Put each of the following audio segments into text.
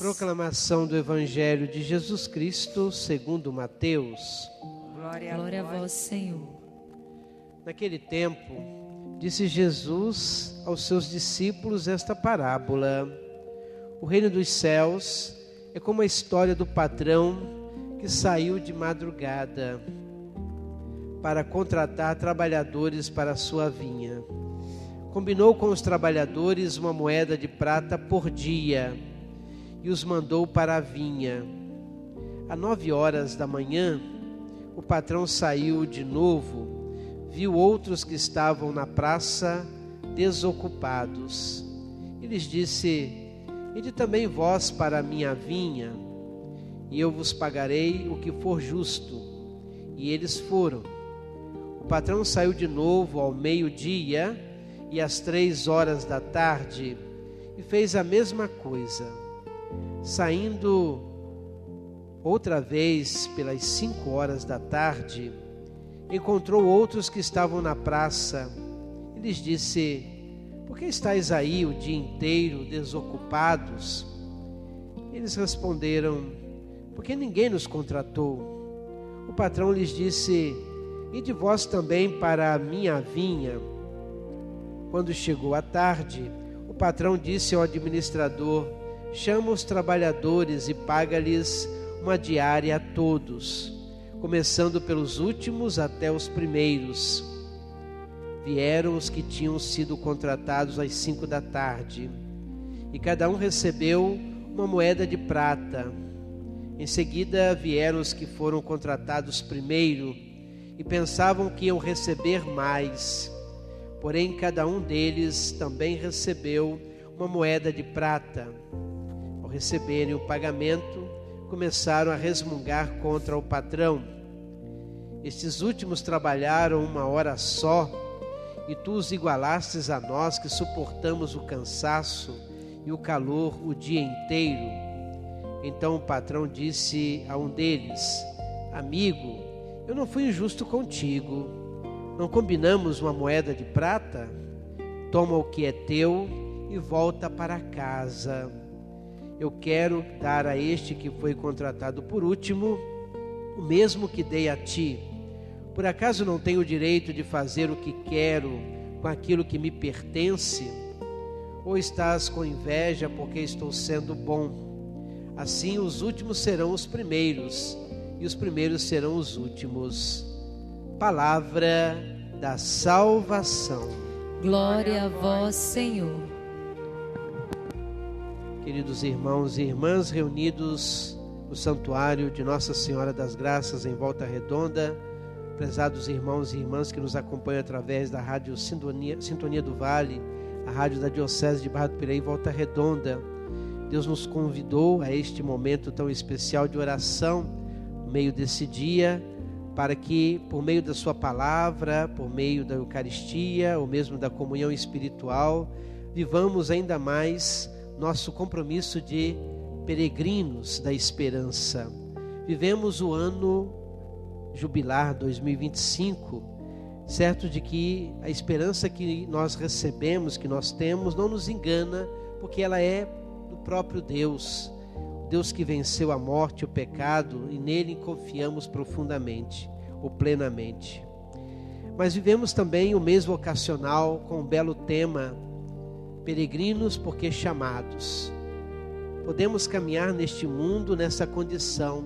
Proclamação do Evangelho de Jesus Cristo segundo Mateus. Glória a vós, Senhor. Naquele tempo, disse Jesus aos seus discípulos esta parábola: o reino dos céus é como a história do patrão que saiu de madrugada para contratar trabalhadores para a sua vinha. Combinou com os trabalhadores uma moeda de prata por dia e os mandou para a vinha. Às 9 horas da manhã, o patrão saiu de novo, viu outros que estavam na praça desocupados. E lhes disse: ide também vós para a minha vinha, e eu vos pagarei o que for justo. E eles foram. O patrão saiu de novo ao meio-dia e às 3 horas da tarde, e fez a mesma coisa. Saindo outra vez pelas 5 horas da tarde, encontrou outros que estavam na praça e lhes disse: por que estáis aí o dia inteiro desocupados? Eles responderam: porque ninguém nos contratou. O patrão lhes disse: ide vós também para a minha vinha. Quando chegou a tarde, o patrão disse ao administrador: chama os trabalhadores e paga-lhes uma diária a todos, começando pelos últimos até os primeiros. Vieram os que tinham sido contratados às 5 da tarde, e cada um recebeu uma moeda de prata. Em seguida vieram os que foram contratados primeiro, e pensavam que iam receber mais. Porém, cada um deles também recebeu uma moeda de prata. Ao receberem o pagamento, começaram a resmungar contra o patrão. Estes últimos trabalharam 1 hora só, e tu os igualastes a nós que suportamos o cansaço e o calor o dia inteiro. Então o patrão disse a um deles: amigo, eu não fui injusto contigo. Não combinamos uma moeda de prata? Toma o que é teu e volta para casa. Eu quero dar a este que foi contratado por último o mesmo que dei a ti. Por acaso não tenho o direito de fazer o que quero com aquilo que me pertence? Ou estás com inveja porque estou sendo bom? Assim os últimos serão os primeiros, e os primeiros serão os últimos. Palavra da salvação. Glória a vós, Senhor. Queridos irmãos e irmãs reunidos no santuário de Nossa Senhora das Graças em Volta Redonda, prezados irmãos e irmãs que nos acompanham através da rádio Sintonia do Vale, a rádio da Diocese de Barra do Piraí, Volta Redonda, Deus nos convidou a este momento tão especial de oração no meio desse dia, para que por meio da sua palavra, por meio da Eucaristia, ou mesmo da comunhão espiritual, vivamos ainda mais nosso compromisso de peregrinos da esperança. Vivemos o ano jubilar 2025, certo de que a esperança que nós recebemos, que nós temos, não nos engana, porque ela é do próprio Deus, Deus que venceu a morte e o pecado, e nele confiamos profundamente ou plenamente. Mas vivemos também o mês vocacional com um belo tema: peregrinos porque chamados. Podemos caminhar neste mundo nessa condição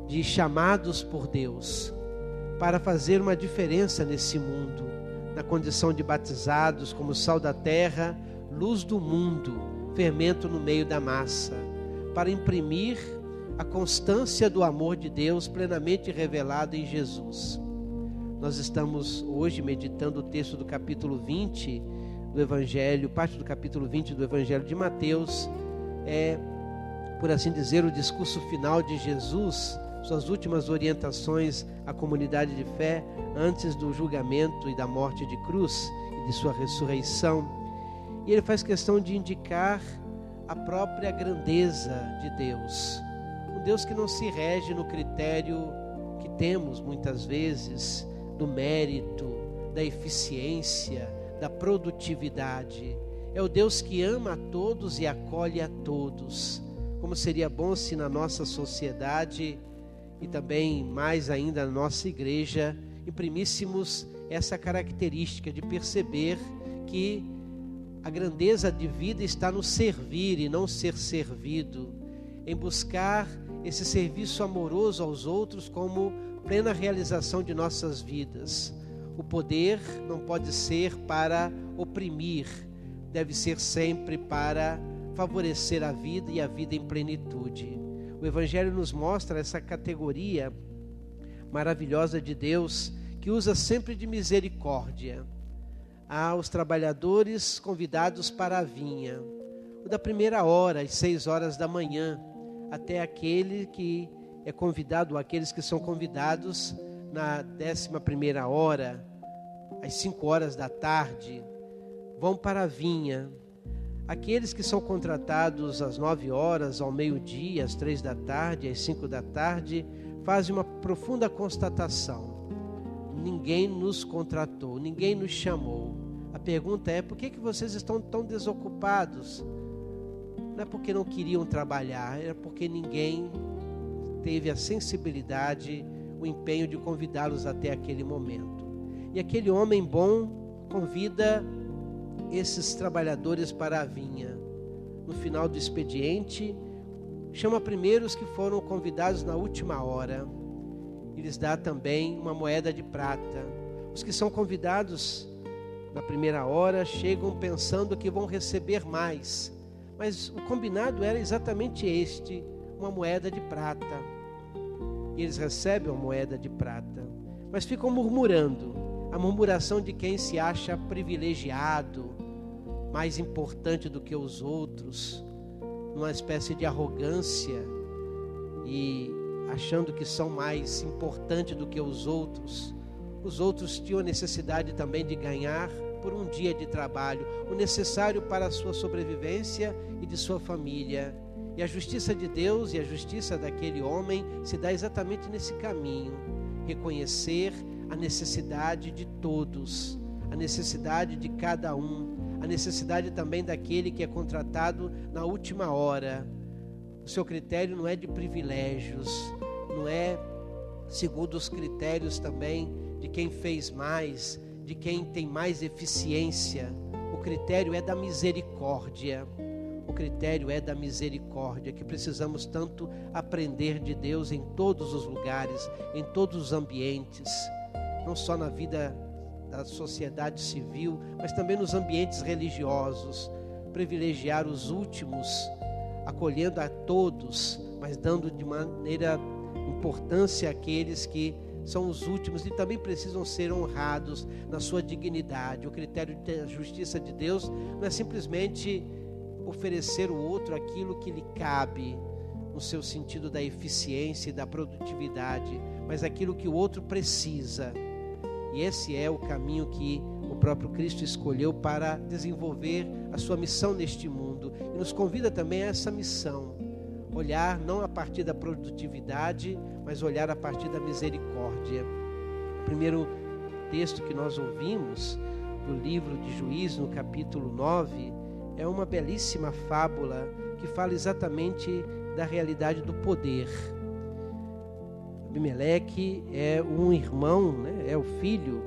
de chamados por Deus para fazer uma diferença nesse mundo, na condição de batizados como sal da terra, luz do mundo, fermento no meio da massa, para imprimir a constância do amor de Deus plenamente revelado em Jesus. Nós estamos hoje meditando o texto do capítulo 20 do Evangelho, parte do capítulo 20 do Evangelho de Mateus. É, por assim dizer, o discurso final de Jesus, suas últimas orientações à comunidade de fé antes do julgamento e da morte de cruz e de sua ressurreição. E ele faz questão de indicar a própria grandeza de Deus, um Deus que não se rege no critério que temos muitas vezes do mérito, da eficiência, da produtividade. É o Deus que ama a todos e acolhe a todos. como seria bom se na nossa sociedade e também mais ainda na nossa igreja imprimíssemos essa característica de perceber que a grandeza de vida está no servir e não ser servido, em buscar esse serviço amoroso aos outros como plena realização de nossas vidas. O poder não pode ser para oprimir, deve ser sempre para favorecer a vida e a vida em plenitude. O Evangelho nos mostra essa categoria maravilhosa de Deus, que usa sempre de misericórdia. Há os trabalhadores convidados para a vinha, o da primeira hora, às 6 horas da manhã, até aquele que é convidado, aqueles que são convidados na 11ª hora, às 5 horas da tarde, vão para a vinha. Aqueles que são contratados às 9 horas, ao meio-dia, às 3 da tarde, às 5 da tarde, fazem uma profunda constatação: ninguém nos contratou, ninguém nos chamou. A pergunta é: por que vocês estão tão desocupados? Não é porque não queriam trabalhar, era porque ninguém teve a sensibilidade, o empenho de convidá-los até aquele momento. E aquele homem bom convida esses trabalhadores para a vinha. No final do expediente, chama primeiro os que foram convidados na última hora e lhes dá também uma moeda de prata. Os que são convidados na primeira hora chegam pensando que vão receber mais, mas o combinado era exatamente este, uma moeda de prata. E eles recebem uma moeda de prata, mas ficam murmurando, a murmuração de quem se acha privilegiado, mais importante do que os outros, numa espécie de arrogância e achando que são mais importantes do que os outros. Os outros tinham necessidade também de ganhar por um dia de trabalho, o necessário para a sua sobrevivência e de sua família. E a justiça de Deus e a justiça daquele homem se dá exatamente nesse caminho: reconhecer a necessidade de todos, a necessidade de cada um, a necessidade também daquele que é contratado na última hora. O seu critério não é de privilégios, não é segundo os critérios também de quem fez mais, de quem tem mais eficiência. O critério é da misericórdia. O critério é da misericórdia, que precisamos tanto aprender de Deus em todos os lugares, em todos os ambientes, não só na vida da sociedade civil, mas também nos ambientes religiosos. Privilegiar os últimos, acolhendo a todos, mas dando de maneira importância àqueles que são os últimos e também precisam ser honrados na sua dignidade. O critério da justiça de Deus não é simplesmente oferecer ao outro aquilo que lhe cabe, no seu sentido da eficiência e da produtividade, mas aquilo que o outro precisa. E esse é o caminho que o próprio Cristo escolheu para desenvolver a sua missão neste mundo. E nos convida também a essa missão: olhar não a partir da produtividade, mas olhar a partir da misericórdia. O primeiro texto que nós ouvimos do livro de Juízes, no capítulo 9, é uma belíssima fábula que fala exatamente da realidade do poder. Abimeleque é um irmão, é o filho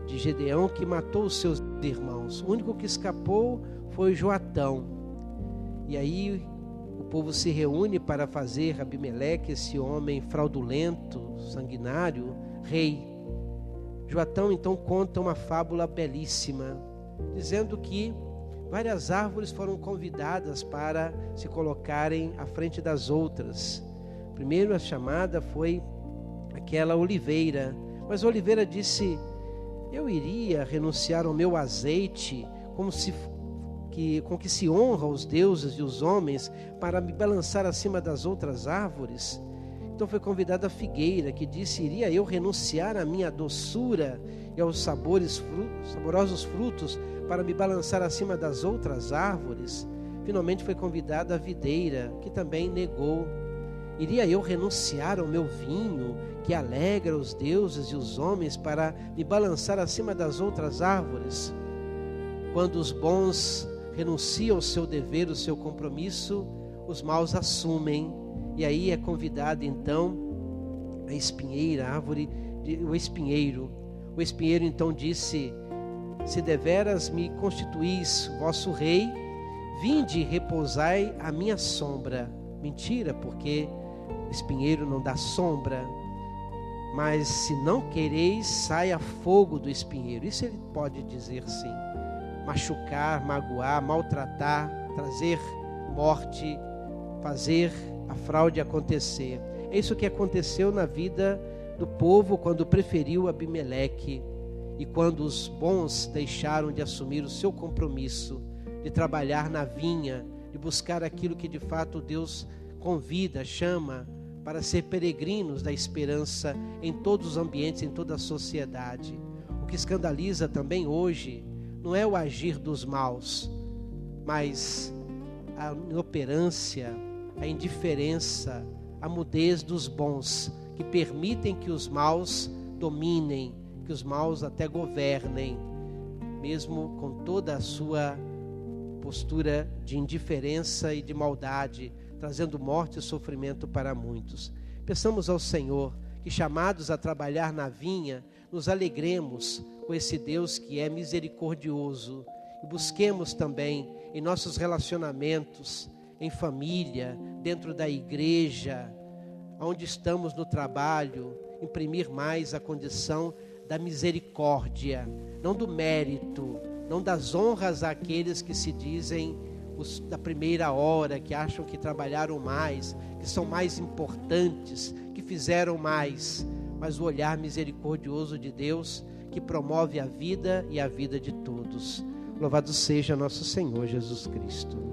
de Gedeão, que matou os seus irmãos. O único que escapou foi Joatão. E aí o povo se reúne para fazer Abimeleque, esse homem fraudulento, sanguinário, rei. Joatão então conta uma fábula belíssima, dizendo que várias árvores foram convidadas para se colocarem à frente das outras. Primeiro a chamada foi aquela oliveira, mas a oliveira disse: eu iria renunciar ao meu azeite, com que se honra os deuses e os homens, para me balançar acima das outras árvores. Então foi convidada a figueira, que disse: iria eu renunciar à minha doçura e aos saborosos frutos para me balançar acima das outras árvores. Finalmente foi convidada a videira, que também negou: iria eu renunciar ao meu vinho, que alegra os deuses e os homens, para me balançar acima das outras árvores? Quando os bons renunciam ao seu dever, ao seu compromisso, os maus assumem. E aí é convidado então a espinheira, a árvore, o espinheiro. O espinheiro então disse: se deveras me constituís vosso rei, vinde e repousai à minha sombra. Mentira, porque o espinheiro não dá sombra. Mas se não quereis, saia fogo do espinheiro. Isso ele pode dizer sim. Machucar, magoar, maltratar, trazer morte, fazer a fraude acontecer. É isso que aconteceu na vida do povo quando preferiu Abimeleque e quando os bons deixaram de assumir o seu compromisso de trabalhar na vinha, de buscar aquilo que de fato Deus convida, chama para ser peregrinos da esperança em todos os ambientes, em toda a sociedade. O que escandaliza também hoje não é o agir dos maus, mas a inoperância, a indiferença, a mudez dos bons, que permitem que os maus dominem, que os maus até governem, mesmo com toda a sua postura de indiferença e de maldade, trazendo morte e sofrimento para muitos. Peçamos ao Senhor que, chamados a trabalhar na vinha, nos alegremos com esse Deus que é misericordioso e busquemos também em nossos relacionamentos, em família, dentro da igreja, onde estamos no trabalho, imprimir mais a condição da misericórdia, não do mérito, não das honras àqueles que se dizem os da primeira hora, que acham que trabalharam mais, que são mais importantes, que fizeram mais, mas o olhar misericordioso de Deus que promove a vida e a vida de todos. Louvado seja nosso Senhor Jesus Cristo.